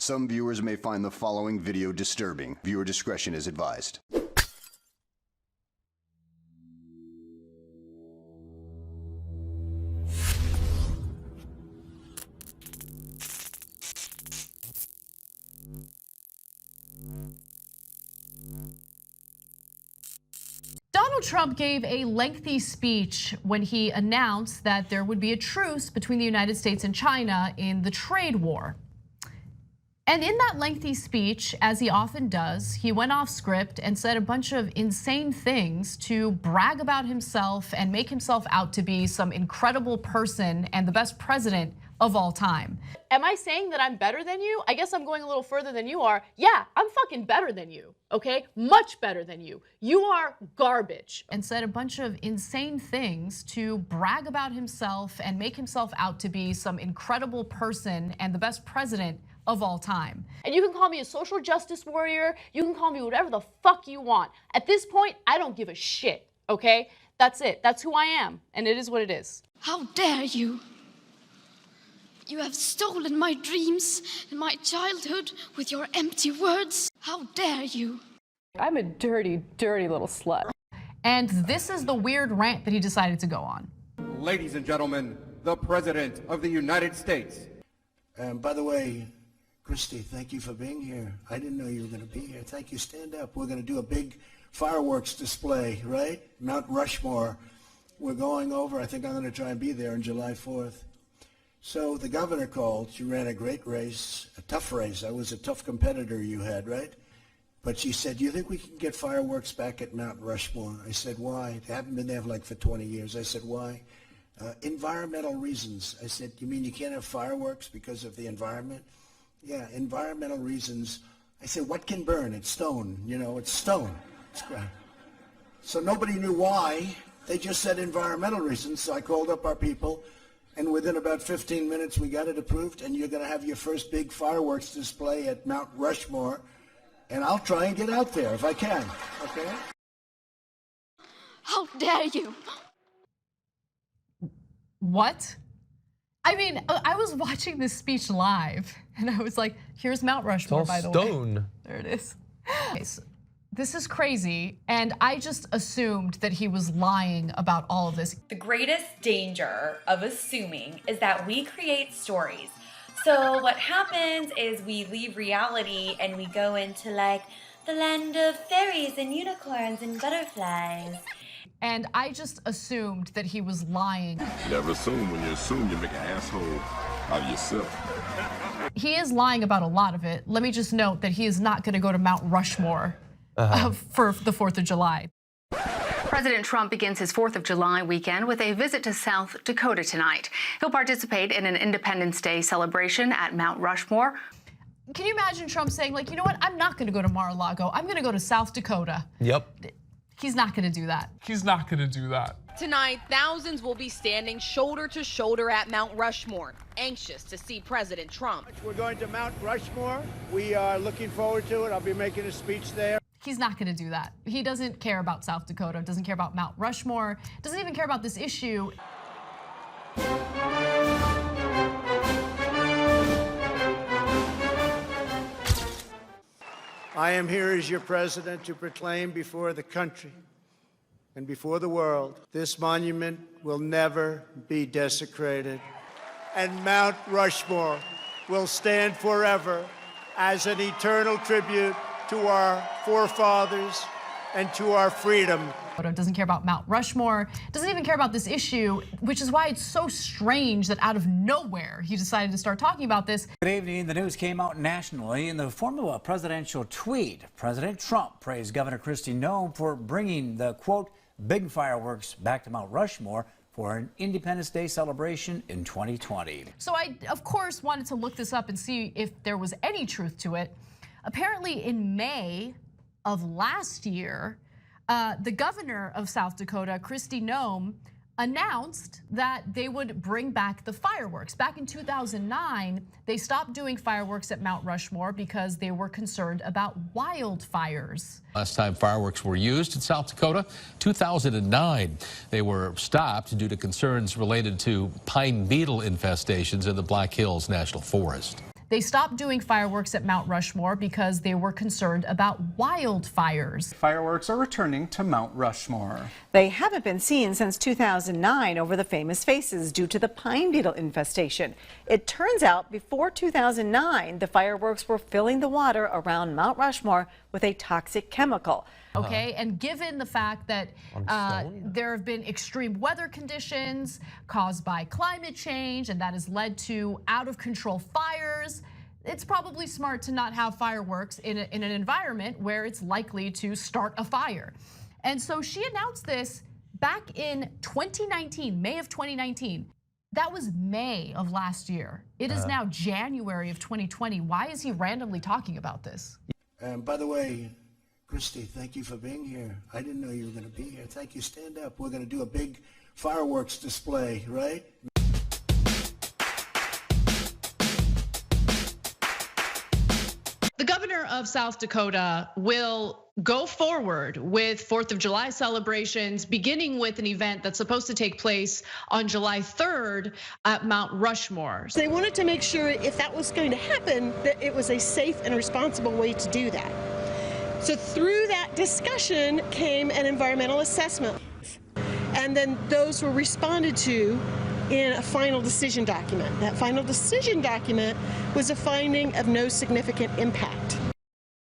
Some viewers may find the following video disturbing. Viewer discretion is advised. Donald Trump gave a lengthy speech when he announced that there would be a truce between the United States and China in the trade war. And in that lengthy speech, as he often does, he went off script and said a bunch of insane things to brag about himself and make himself out to be some incredible person and the best president of all time. Am I saying that I'm better than you? I guess I'm going a little further than you are. Yeah, I'm fucking better than you, okay? Much better than you. You are garbage. And said a bunch of insane things to brag about himself and make himself out to be some incredible person and the best president of all time. And you can call me a social justice warrior. You can call me whatever the fuck you want. At this point, I don't give a shit, okay? That's it. That's who I am. And it is what it is. How dare you? You have stolen my dreams and my childhood with your empty words. How dare you? I'm a dirty, dirty little slut. And this is the weird rant that he decided to go on. Ladies and gentlemen, the President of the United States. By the way, Christy, thank you for being here. I didn't know you were going to be here. Thank you. Stand up. We're going to do a big fireworks display, right? Mount Rushmore. We're going over. I think I'm going to try and be there on July 4th. So the governor called. She ran a great race, a tough race. I was a tough competitor you had, right? But she said, do you think we can get fireworks back at Mount Rushmore? I said, why? They haven't been there for 20 years. I said, why? Environmental reasons. I said, you mean you can't have fireworks because of the environment? Yeah, environmental reasons. I said, what can burn? It's stone. You know, it's stone. It's ground. So nobody knew why. They just said environmental reasons. So I called up our people. And within about 15 minutes, we got it approved, and you're going to have your first big fireworks display at Mount Rushmore. And I'll try and get out there if I can, okay? How dare you? What? I mean, I was watching this speech live, and I was like, here's Mount Rushmore, by the way. Stone. There it is. Okay, so this is crazy, and I just assumed that he was lying about all of this. The greatest danger of assuming is that we create stories. So what happens is we leave reality and we go into like the land of fairies and unicorns and butterflies. And I just assumed that he was lying. Never assume. When you assume, you make an asshole out of yourself. He is lying about a lot of it. Let me just note that he is not going to go to Mount Rushmore for the 4th of July. President Trump begins his 4th of July weekend with a visit to South Dakota tonight. He'll participate in an Independence Day celebration at Mount Rushmore. Can you imagine Trump saying, like, you know what, I'm not going to go to Mar-a-Lago. I'm going to go to South Dakota. Yep. He's not going to do that. He's not going to do that. Tonight, thousands will be standing shoulder to shoulder at Mount Rushmore, anxious to see President Trump. We're going to Mount Rushmore. We are looking forward to it. I'll be making a speech there. He's not going to do that. He doesn't care about South Dakota, doesn't care about Mount Rushmore, doesn't even care about this issue. I am here as your president to proclaim before the country and before the world, this monument will never be desecrated, and Mount Rushmore will stand forever as an eternal tribute to our forefathers and to our freedom. Doesn't care about Mount Rushmore, doesn't even care about this issue, which is why it's so strange that out of nowhere he decided to start talking about this. Good evening. The news came out nationally in the form of a presidential tweet. President Trump praised Governor Kristi Noem for bringing the, quote, big fireworks back to Mount Rushmore for an Independence Day celebration in 2020. So I, of course, wanted to look this up and see if there was any truth to it. Apparently in May of last year, the governor of South Dakota, Kristi Noem, announced that they would bring back the fireworks. Back in 2009, they stopped doing fireworks at Mount Rushmore because they were concerned about wildfires. Last time fireworks were used in South Dakota, 2009. They were stopped due to concerns related to pine beetle infestations in the Black Hills National Forest. They stopped doing fireworks at Mount Rushmore because they were concerned about wildfires. Fireworks are returning to Mount Rushmore. They haven't been seen since 2009 over the famous faces due to the pine beetle infestation. It turns out before 2009, the fireworks were filling the water around Mount Rushmore with a toxic chemical. Okay, and given the fact that there have been extreme weather conditions caused by climate change, and that has led to out of control fires, it's probably smart to not have fireworks in an environment where it's likely to start a fire. And so she announced this back in 2019, May of 2019. That was May of last year. It is now January of 2020. Why is he randomly talking about this? By the way, Christy, thank you for being here. I didn't know you were going to be here. Thank you. Stand up. We're going to do a big fireworks display, right? The governor of South Dakota will go forward with 4th of July celebrations, beginning with an event that's supposed to take place on July 3rd at Mount Rushmore. They wanted to make sure if that was going to happen, that it was a safe and responsible way to do that. So through that discussion came an environmental assessment, and then those were responded to in a final decision document. That final decision document was a finding of no significant impact.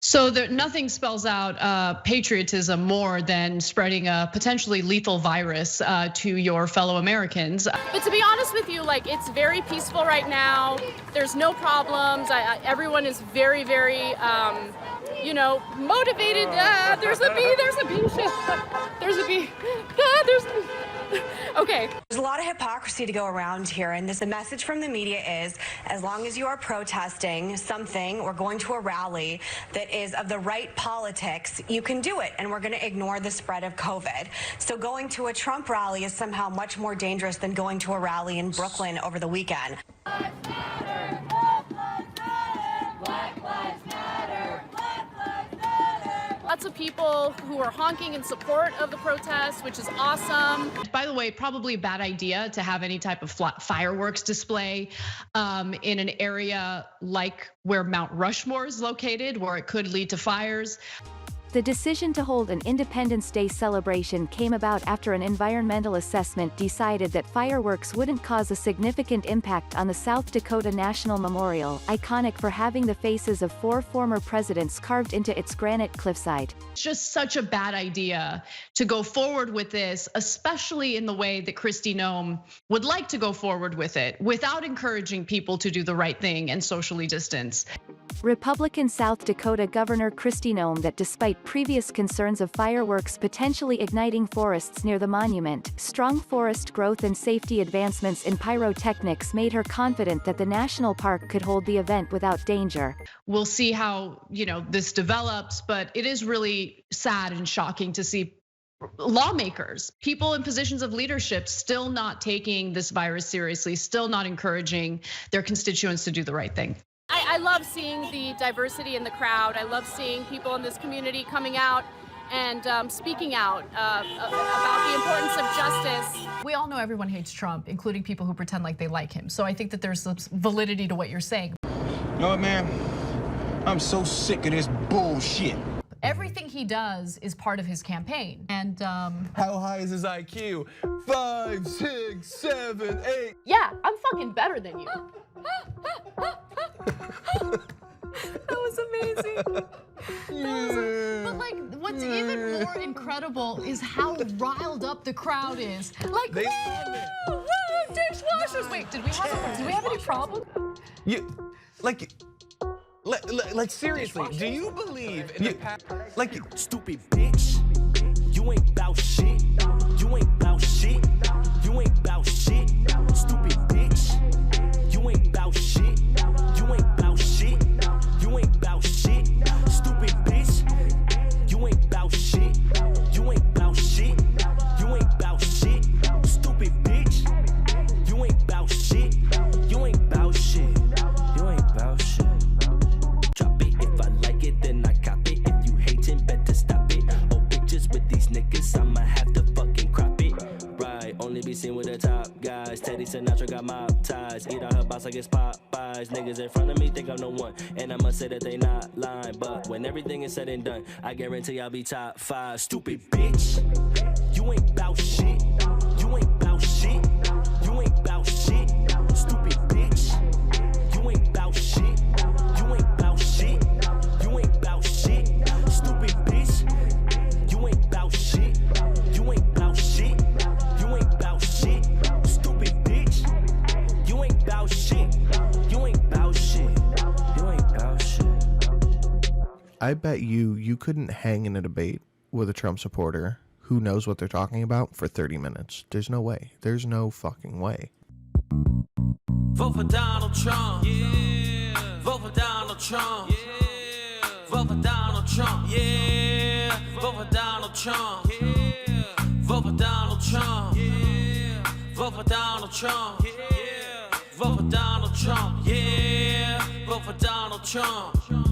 So nothing spells out patriotism more than spreading a potentially lethal virus to your fellow Americans. But to be honest with you, like, it's very peaceful right now. There's no problems. Everyone is very, very, motivated. There's a bee. There's a bee. There's a bee. Okay. There's a lot of hypocrisy to go around here, and the message from the media is, as long as you are protesting something or going to a rally that is of the right politics, you can do it, and we're going to ignore the spread of COVID. So going to a Trump rally is somehow much more dangerous than going to a rally in Brooklyn over the weekend. Lots of people who are honking in support of the protest, which is awesome. By the way, probably a bad idea to have any type of fireworks display in an area like where Mount Rushmore is located, where it could lead to fires. The decision to hold an Independence Day celebration came about after an environmental assessment decided that fireworks wouldn't cause a significant impact on the South Dakota National Memorial, iconic for having the faces of 4 former presidents carved into its granite cliffside. It's just such a bad idea to go forward with this, especially in the way that Kristi Noem would like to go forward with it, without encouraging people to do the right thing and socially distance. Republican South Dakota Governor Kristi Noem that despite previous concerns of fireworks potentially igniting forests near the monument, strong forest growth and safety advancements in pyrotechnics made her confident that the national park could hold the event without danger. We'll see how, this develops, but it is really sad and shocking to see lawmakers, people in positions of leadership, still not taking this virus seriously, still not encouraging their constituents to do the right thing. I love seeing the diversity in the crowd. I love seeing people in this community coming out and speaking out about the importance of justice. We all know everyone hates Trump, including people who pretend like they like him. So I think that there's some validity to what you're saying. You know what, man? I'm so sick of this bullshit. Everything he does is part of his campaign. And how high is his IQ? 5, 6, 7, 8. Yeah, I'm fucking better than you. That was amazing. But like, what's even more incredible is how riled up the crowd is. Like, woo, dishwashers. Wait, did we have any problem? Like seriously, do you believe in the past? Like, stupid bitch, you ain't bout shit. You ain't bout shit. You ain't bout shit. Stupid bitch, you ain't bout shit. You ain't bout shit. You ain't bout shit. Stupid bitch, you ain't bout shit. You ain't bout shit. You ain't bout shit. Stupid bitch, you ain't bout shit. You ain't bout shit. You ain't bout shit. Drop it if I like it, then I cop it. If you hatin', better stop it. Oh, pictures with these niggas, I'ma have to fucking crop it. Right, only be seen with the top guys. Teddy Sinatra got mob ties. Eat out her boss like it's Popeyes. Niggas in front of me think I'm the one, and I must say that they not lying. But when everything is said and done, I guarantee I'll be top 5. Stupid bitch, you ain't bout shit. You ain't bout shit. You ain't bout shit. Stupid bitch, you ain't bout shit. You ain't bout shit. You ain't bout shit. Stupid bitch, you ain't bout shit. You ain't bout shit. You ain't bout shit. Stupid bitch, you ain't bout shit. You ain't bout shit. You ain't bout shit. I bet you couldn't hang in a debate with a Trump supporter who knows what they're talking about for 30 minutes. There's no way. There's no fucking way. Vote for Donald Trump. Yeah. Vote for Donald Trump. Yeah. Vote for Donald Trump. Yeah. Vote for Donald Trump. Yeah. Vote for Donald Trump. Yeah. Vote for Donald Trump. Yeah. Vote for Donald Trump. Yeah. Vote for Donald Trump.